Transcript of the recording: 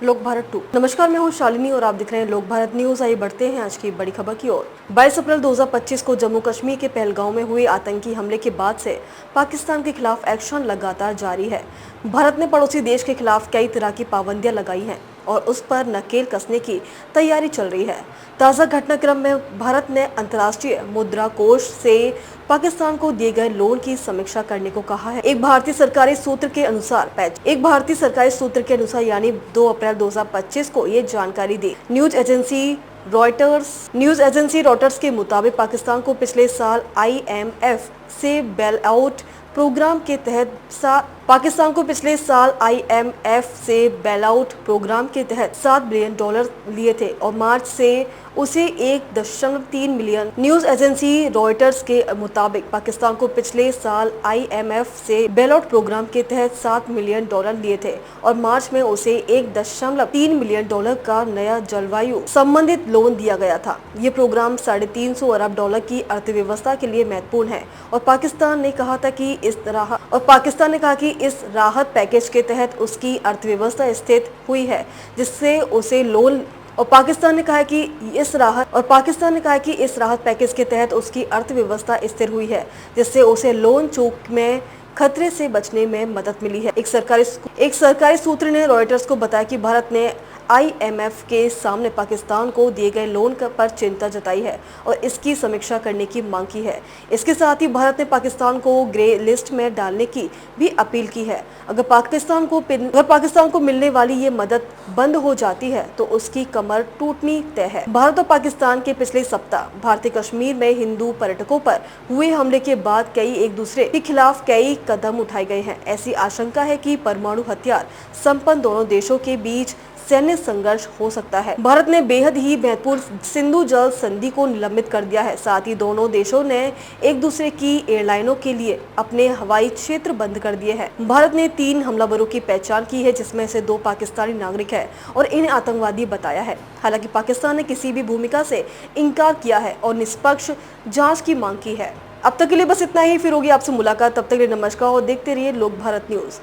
लोक भारत 2। नमस्कार, मैं हूं शालिनी और आप देख रहे हैं लोक भारत न्यूज। आइए बढ़ते हैं आज की बड़ी खबर की ओर। 22 अप्रैल 2025 को जम्मू कश्मीर के पहलगांव में हुए आतंकी हमले के बाद से पाकिस्तान के खिलाफ एक्शन लगातार जारी है। भारत ने पड़ोसी देश के खिलाफ कई तरह की पाबंदियां लगाई हैं और उस पर नकेल कसने की तैयारी चल रही है। ताज़ा घटनाक्रम में भारत ने अंतर्राष्ट्रीय मुद्रा कोष से पाकिस्तान को दिए गए लोन की समीक्षा करने को कहा है। एक भारतीय सरकारी सूत्र के अनुसार यानी 2 अप्रैल 2025 को ये जानकारी दी। न्यूज एजेंसी रॉयटर्स के मुताबिक पाकिस्तान को पिछले साल IMF से बेल आउट प्रोग्राम के तहत 7 बिलियन डॉलर लिए थे और मार्च से उसे 1.3 मिलियन। न्यूज एजेंसी रॉयटर्स के मुताबिक पाकिस्तान को पिछले साल IMF से बेल आउट प्रोग्राम के तहत 7 मिलियन डॉलर लिए थे और मार्च में उसे 1.3 मिलियन डॉलर का नया जलवायु संबंधित लोन दिया गया था। ये प्रोग्राम 350 अरब डॉलर की अर्थव्यवस्था के लिए महत्वपूर्ण है और पाकिस्तान ने कहा कि इस राहत पैकेज के तहत उसकी अर्थव्यवस्था स्थिर हुई है, जिससे उसे लोन और पाकिस्तान ने कहा कि इस राहत पैकेज के तहत उसकी अर्थव्यवस्था स्थिर हुई है, जिससे उसे लोन चूक में खतरे से बचने में मदद मिली है। एक सरकारी सूत्र ने रॉयटर्स को बताया कि भारत ने IMF के सामने पाकिस्तान को दिए गए लोन पर चिंता जताई है और इसकी समीक्षा करने की मांग की है। इसके साथ ही भारत ने पाकिस्तान को ग्रे लिस्ट में डालने की भी अपील की है। अगर पाकिस्तान को मिलने वाली ये मदद बंद हो जाती है तो उसकी कमर टूटनी तय है। भारत और पाकिस्तान के पिछले सप्ताह भारतीय कश्मीर में हिंदू पर्यटकों पर हुए हमले के बाद एक दूसरे के खिलाफ कई कदम उठाए गए हैं। ऐसी आशंका है कि परमाणु हथियार संपन्न दोनों देशों के बीच सैन्य संघर्ष हो सकता है। भारत ने बेहद ही महत्वपूर्ण सिंधु जल संधि को निलंबित कर दिया है। साथ ही दोनों देशों ने एक दूसरे की एयरलाइनों के लिए अपने हवाई क्षेत्र बंद कर दिए हैं। भारत ने 3 हमलावरों की पहचान की है, जिसमें से 2 पाकिस्तानी नागरिक हैं और इन्हें आतंकवादी बताया है। हालांकि पाकिस्तान ने किसी भी भूमिका से इनकार किया है और निष्पक्ष जाँच की मांग की है। अब तक के लिए बस इतना ही। फिर होगी आपसे मुलाकात, तब तक के लिए नमस्कार और देखते रहिए लोक भारत न्यूज।